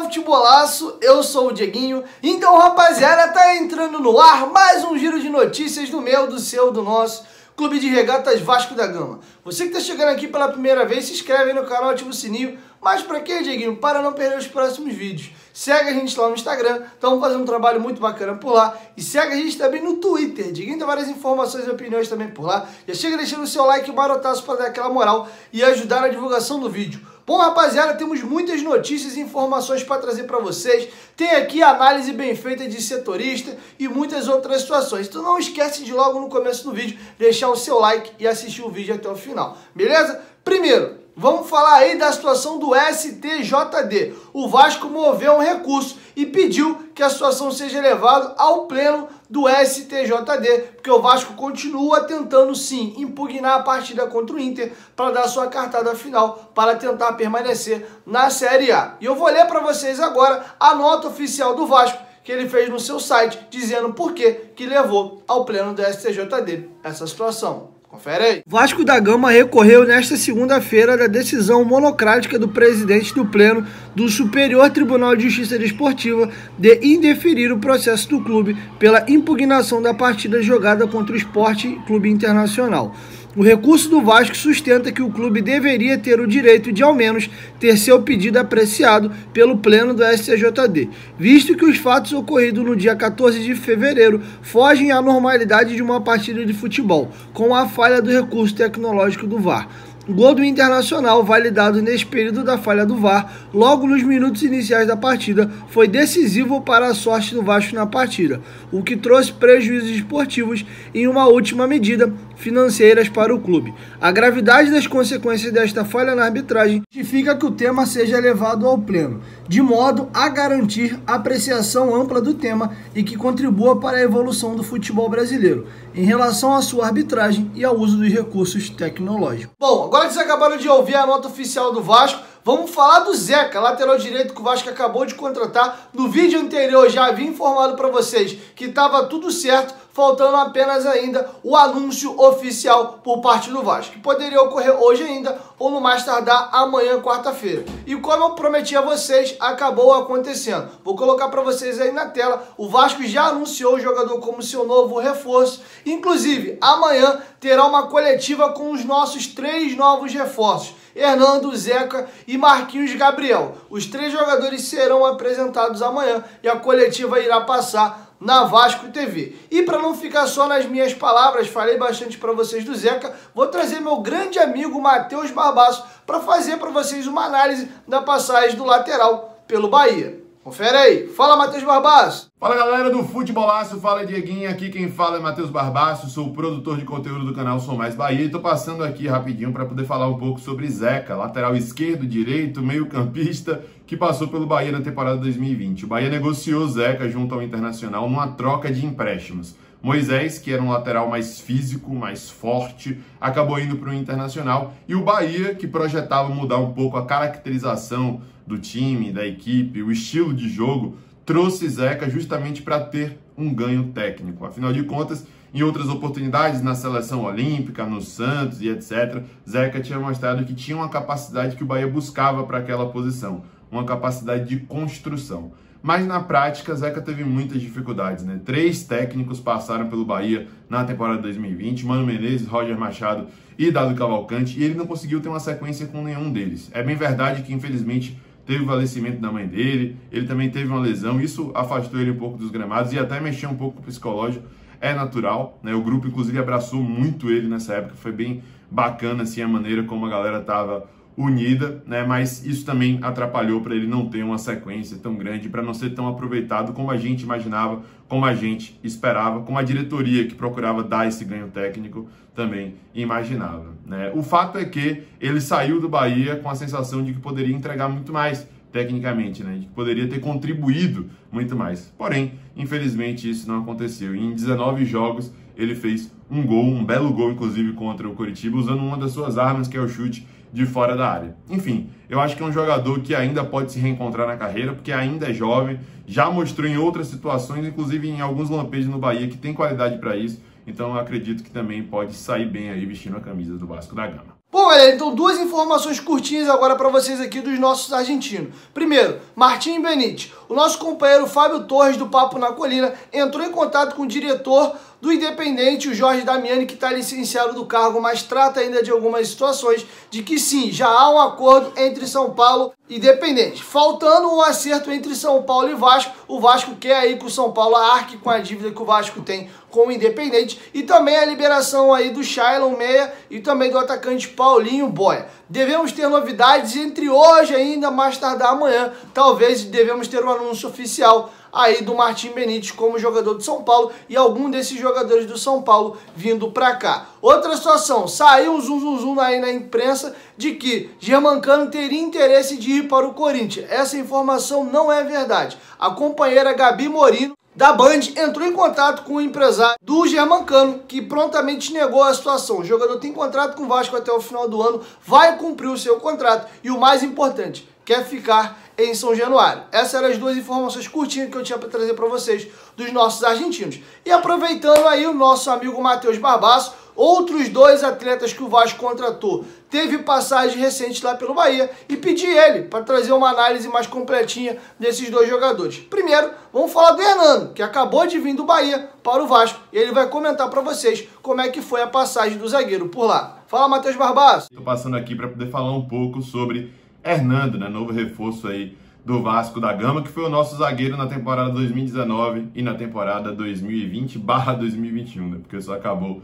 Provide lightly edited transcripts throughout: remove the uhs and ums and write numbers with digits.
Futebolaço, eu sou o Dieguinho. Então, rapaziada, tá entrando no ar mais um giro de notícias do meu, do seu, do nosso Clube de Regatas Vasco da Gama. Você que tá chegando aqui pela primeira vez, se inscreve aí no canal, ativa o sininho. Mas pra quê, Dieguinho? Para não perder os próximos vídeos. Segue a gente lá no Instagram, estamos fazendo um trabalho muito bacana por lá. E segue a gente também no Twitter. Dieguinho tem várias informações e opiniões também por lá. Já chega deixando o seu like e o marotaço para dar aquela moral e ajudar na divulgação do vídeo. Bom, rapaziada, temos muitas notícias e informações para trazer para vocês. Tem aqui a análise bem feita de setorista e muitas outras situações. Então não esquece de logo no começo do vídeo deixar o seu like e assistir o vídeo até o final, beleza? Primeiro, vamos falar aí da situação do STJD. O Vasco moveu um recurso e pediu que a situação seja levada ao pleno do STJD, porque o Vasco continua tentando sim impugnar a partida contra o Inter para dar sua cartada final para tentar permanecer na Série A. E eu vou ler para vocês agora a nota oficial do Vasco que ele fez no seu site, dizendo por que levou ao pleno do STJD essa situação. Confere aí. Vasco da Gama recorreu nesta segunda-feira da decisão monocrática do presidente do Pleno do Superior Tribunal de Justiça Desportiva de indeferir o processo do clube pela impugnação da partida jogada contra o Sport Clube Internacional. O recurso do Vasco sustenta que o clube deveria ter o direito de, ao menos, ter seu pedido apreciado pelo Pleno do STJD, visto que os fatos ocorridos no dia 14 de fevereiro fogem à normalidade de uma partida de futebol, com a falha do recurso tecnológico do VAR. O gol do Internacional, validado nesse período da falha do VAR, logo nos minutos iniciais da partida, foi decisivo para a sorte do Vasco na partida, o que trouxe prejuízos esportivos e, em uma última medida, financeiras para o clube. A gravidade das consequências desta falha na arbitragem justifica que o tema seja levado ao pleno, de modo a garantir apreciação ampla do tema e que contribua para a evolução do futebol brasileiro, em relação à sua arbitragem e ao uso dos recursos tecnológicos. Bom, agora que vocês acabaram de ouvir a nota oficial do Vasco, vamos falar do Zeca, lateral direito que o Vasco acabou de contratar. No vídeo anterior já havia informado para vocês que estava tudo certo, faltando apenas ainda o anúncio oficial por parte do Vasco, que poderia ocorrer hoje ainda ou no mais tardar amanhã, quarta-feira. E como eu prometi a vocês, acabou acontecendo. Vou colocar para vocês aí na tela. O Vasco já anunciou o jogador como seu novo reforço. Inclusive, amanhã terá uma coletiva com os nossos 3 novos reforços: Hernando, Zeca e Marquinhos Gabriel. Os 3 jogadores serão apresentados amanhã e a coletiva irá passar na Vasco TV. E para não ficar só nas minhas palavras, falei bastante para vocês do Zeca, vou trazer meu grande amigo Matheus Barbaço para fazer para vocês uma análise da passagem do lateral pelo Bahia. Confere aí. Fala, Matheus Barbaço. Fala, galera do Futebolaço, fala Dieguinho, aqui quem fala é Matheus Barbaço, sou o produtor de conteúdo do canal Sou Mais Bahia e tô passando aqui rapidinho para poder falar um pouco sobre Zeca, lateral esquerdo, direito, meio campista, que passou pelo Bahia na temporada 2020. O Bahia negociou Zeca junto ao Internacional numa troca de empréstimos. Moisés, que era um lateral mais físico, mais forte, acabou indo para o Internacional, e o Bahia, que projetava mudar um pouco a caracterização do time, da equipe, o estilo de jogo, trouxe Zeca justamente para ter um ganho técnico. Afinal de contas, em outras oportunidades, na seleção olímpica, no Santos e etc., Zeca tinha mostrado que tinha uma capacidade que o Bahia buscava para aquela posição, uma capacidade de construção. Mas na prática, Zeca teve muitas dificuldades, né? 3 técnicos passaram pelo Bahia na temporada 2020, Mano Menezes, Roger Machado e Dado Cavalcante, e ele não conseguiu ter uma sequência com nenhum deles. É bem verdade que, infelizmente, teve o falecimento da mãe dele, ele também teve uma lesão, isso afastou ele um pouco dos gramados e até mexeu um pouco com o psicológico, é natural, né? O grupo, inclusive, abraçou muito ele nessa época, foi bem bacana, assim, a maneira como a galera tava unida, né? Mas isso também atrapalhou para ele não ter uma sequência tão grande, para não ser tão aproveitado como a gente imaginava, como a gente esperava, como a diretoria que procurava dar esse ganho técnico também imaginava, né? O fato é que ele saiu do Bahia com a sensação de que poderia entregar muito mais tecnicamente, né? De que poderia ter contribuído muito mais. Porém, infelizmente, isso não aconteceu. Em 19 jogos, ele fez um gol, um belo gol, inclusive, contra o Coritiba, usando uma das suas armas, que é o chute, de fora da área. Enfim, eu acho que é um jogador que ainda pode se reencontrar na carreira, porque ainda é jovem, já mostrou em outras situações, inclusive em alguns lampejos no Bahia, que tem qualidade para isso. Então eu acredito que também pode sair bem aí vestindo a camisa do Vasco da Gama. Bom, galera, então duas informações curtinhas agora para vocês aqui dos nossos argentinos. Primeiro, Martim Benítez. O nosso companheiro Fábio Torres, do Papo na Colina, entrou em contato com o diretor do Independente, o Jorge Damiani, que está licenciado do cargo, mas trata ainda de algumas situações de que sim, já há um acordo entre São Paulo e Independente. Faltando um acerto entre São Paulo e Vasco, o Vasco quer aí que o São Paulo arque com a dívida que o Vasco tem com o Independente e também a liberação aí do Shailon Meia e também do atacante Paulinho Boia. Devemos ter novidades entre hoje ainda, mais tardar amanhã, talvez devemos ter um anúncio oficial aí do Martim Benítez como jogador do São Paulo e algum desses jogadores do São Paulo vindo pra cá. Outra situação, saiu um zum aí na imprensa de que Germancano teria interesse de ir para o Corinthians. Essa informação não é verdade. A companheira Gabi Morino da Band entrou em contato com o empresário do Germancano, que prontamente negou a situação. O jogador tem contrato com o Vasco até o final do ano, vai cumprir o seu contrato e o mais importante, quer ficar em São Januário. Essas eram as duas informações curtinhas que eu tinha para trazer para vocês dos nossos argentinos. E aproveitando aí o nosso amigo Matheus Barbaço, outros dois atletas que o Vasco contratou, teve passagem recente lá pelo Bahia e pedi ele para trazer uma análise mais completinha desses dois jogadores. Primeiro, vamos falar do Hernando, que acabou de vir do Bahia para o Vasco e ele vai comentar para vocês como é que foi a passagem do zagueiro por lá. Fala, Matheus Barbaço. Estou passando aqui para poder falar um pouco sobre Hernando, né, novo reforço aí do Vasco da Gama, que foi o nosso zagueiro na temporada 2019 e na temporada 2020/2021, né, porque só acabou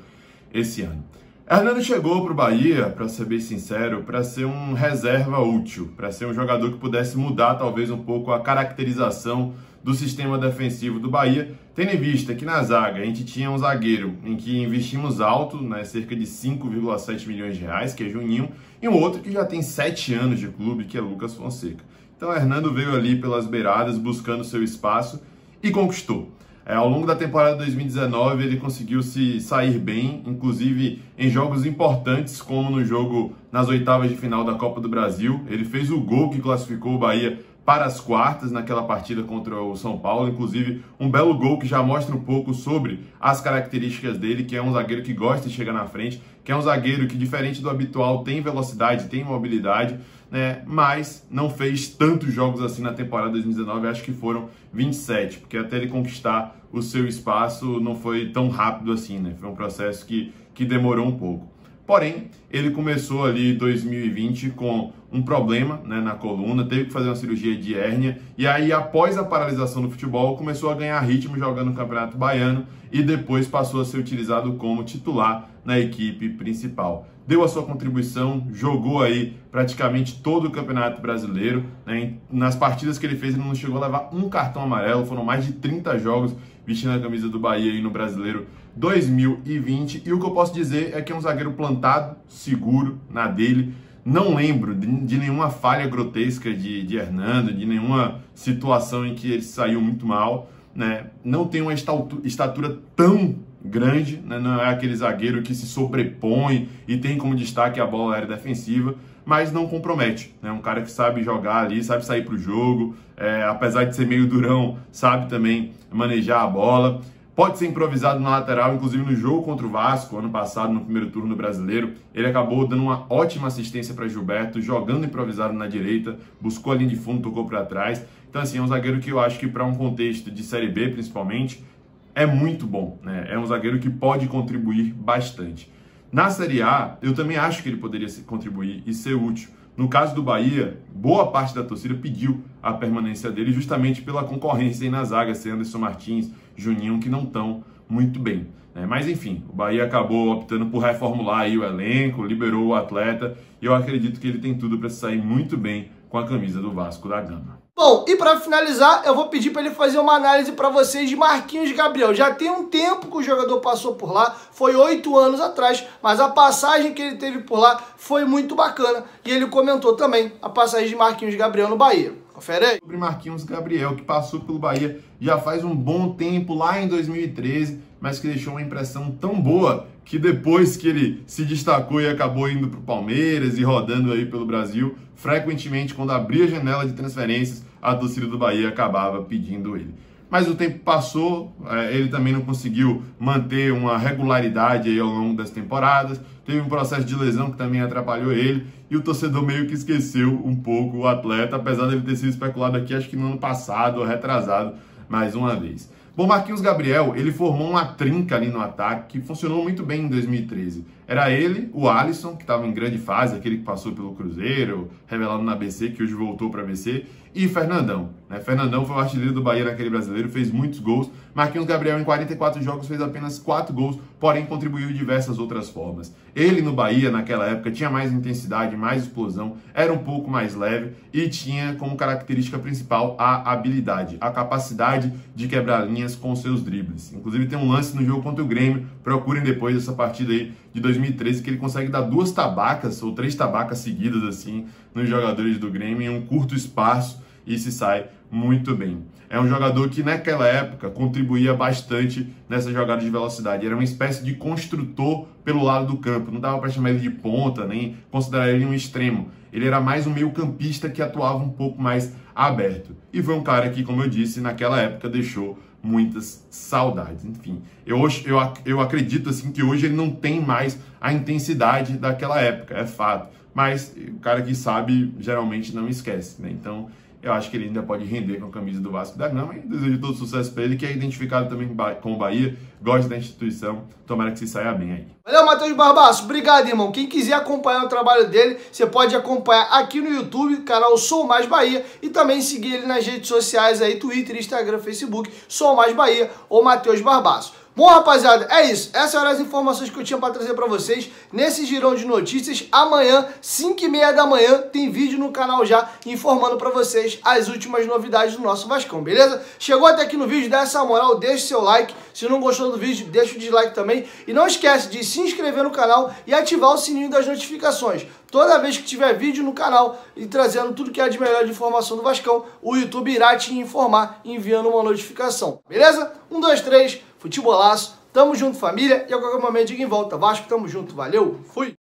esse ano. Hernando chegou para o Bahia, para ser bem sincero, para ser um reserva útil, para ser um jogador que pudesse mudar talvez um pouco a caracterização do sistema defensivo do Bahia, tendo em vista que na zaga a gente tinha um zagueiro em que investimos alto, né, cerca de 5,7 milhões de reais, que é Juninho, e um outro que já tem 7 anos de clube, que é Lucas Fonseca. Então o Hernando veio ali pelas beiradas buscando seu espaço e conquistou. Ao longo da temporada 2019 ele conseguiu se sair bem, inclusive em jogos importantes, como no jogo nas oitavas de final da Copa do Brasil. Ele fez o gol que classificou o Bahia para as quartas naquela partida contra o São Paulo, inclusive um belo gol que já mostra um pouco sobre as características dele, que é um zagueiro que gosta de chegar na frente, que é um zagueiro que, diferente do habitual, tem velocidade, tem mobilidade, né? Mas não fez tantos jogos assim na temporada 2019, acho que foram 27, porque até ele conquistar o seu espaço não foi tão rápido assim, né? Foi um processo que demorou um pouco. Porém, ele começou ali em 2020 com um problema, né, na coluna, teve que fazer uma cirurgia de hérnia, e aí após a paralisação do futebol começou a ganhar ritmo jogando no Campeonato Baiano e depois passou a ser utilizado como titular na equipe principal. Deu a sua contribuição, jogou aí praticamente todo o Campeonato Brasileiro, né? Nas partidas que ele fez ele não chegou a levar um cartão amarelo, foram mais de 30 jogos vestindo a camisa do Bahia aí no Brasileiro 2020, e o que eu posso dizer é que é um zagueiro plantado, seguro na dele. Não lembro de nenhuma falha grotesca de Hernando, de nenhuma situação em que ele saiu muito mal, né? Não tem uma estatura tão grande, né? Não é aquele zagueiro que se sobrepõe e tem como destaque a bola aérea defensiva, mas não compromete, né? Um cara que sabe jogar ali, sabe sair para o jogo, apesar de ser meio durão, sabe também manejar a bola. Pode ser improvisado na lateral, inclusive no jogo contra o Vasco, ano passado, no primeiro turno do Brasileiro, ele acabou dando uma ótima assistência para Gilberto, jogando improvisado na direita, buscou a linha de fundo, tocou para trás. Então, assim, é um zagueiro que eu acho que para um contexto de Série B, principalmente, é muito bom, né? É um zagueiro que pode contribuir bastante. Na Série A, eu também acho que ele poderia contribuir e ser útil. No caso do Bahia, boa parte da torcida pediu a permanência dele justamente pela concorrência aí na zaga, sem Anderson Martins, Juninho, que não estão muito bem, né? Mas enfim, o Bahia acabou optando por reformular aí o elenco, liberou o atleta, e eu acredito que ele tem tudo para sair muito bem com a camisa do Vasco da Gama. Bom, e para finalizar, eu vou pedir para ele fazer uma análise para vocês de Marquinhos Gabriel. Já tem um tempo que o jogador passou por lá, foi 8 anos atrás, mas a passagem que ele teve por lá foi muito bacana. E ele comentou também a passagem de Marquinhos Gabriel no Bahia. Confere aí. Sobre Marquinhos Gabriel, que passou pelo Bahia já faz um bom tempo, lá em 2013, mas que deixou uma impressão tão boa que depois que ele se destacou e acabou indo para o Palmeiras e rodando aí pelo Brasil, frequentemente, quando abria a janela de transferências, a torcida do Bahia acabava pedindo ele. Mas o tempo passou, ele também não conseguiu manter uma regularidade aí ao longo das temporadas, teve um processo de lesão que também atrapalhou ele, e o torcedor meio que esqueceu um pouco o atleta, apesar dele ter sido especulado aqui, acho que no ano passado ou retrasado, mais uma vez. Bom, Marquinhos Gabriel, ele formou uma trinca ali no ataque que funcionou muito bem em 2013. Era ele, o Alisson, que estava em grande fase, aquele que passou pelo Cruzeiro, revelado na ABC, que hoje voltou para a ABC, e Fernandão. Fernandão foi o artilheiro do Bahia naquele brasileiro, fez muitos gols. Marquinhos Gabriel, em 44 jogos, fez apenas 4 gols, porém contribuiu de diversas outras formas. Ele no Bahia, naquela época, tinha mais intensidade, mais explosão, era um pouco mais leve e tinha como característica principal a habilidade, a capacidade de quebrar linhas com seus dribles. Inclusive tem um lance no jogo contra o Grêmio, procurem depois essa partida aí de 2013, que ele consegue dar 2 tabacas ou 3 tabacas seguidas assim nos jogadores do Grêmio em um curto espaço e se sai muito bem. É um jogador que naquela época contribuía bastante nessa jogada de velocidade. Era uma espécie de construtor pelo lado do campo. Não dava para chamar ele de ponta, nem considerar ele um extremo. Ele era mais um meio-campista que atuava um pouco mais aberto. E foi um cara que, como eu disse, naquela época deixou muitas saudades. Enfim, eu acredito assim que hoje ele não tem mais a intensidade daquela época, é fato. Mas o cara que sabe geralmente não esquece, né? Então eu acho que ele ainda pode render com a camisa do Vasco da Gama e desejo todo sucesso para ele, que é identificado também com o Bahia, gosta da instituição, tomara que se saia bem aí. Valeu, Matheus Barbaço, obrigado, irmão. Quem quiser acompanhar o trabalho dele, você pode acompanhar aqui no YouTube, canal Sou Mais Bahia, e também seguir ele nas redes sociais aí, Twitter, Instagram, Facebook, Sou Mais Bahia ou Matheus Barbaço. Bom, rapaziada, é isso. Essas eram as informações que eu tinha para trazer para vocês nesse girão de notícias. Amanhã, 5h30 da manhã, tem vídeo no canal já informando para vocês as últimas novidades do nosso Vascão, beleza? Chegou até aqui no vídeo, dá essa moral, deixa seu like. Se não gostou do vídeo, deixa o dislike também. E não esquece de se inscrever no canal e ativar o sininho das notificações. Toda vez que tiver vídeo no canal e trazendo tudo que é de melhor de informação do Vascão, o YouTube irá te informar enviando uma notificação, beleza? 1, 2, 3... Futebolaço, tamo junto, família, e a qualquer momento diga em volta. Vasco, tamo junto, valeu, fui!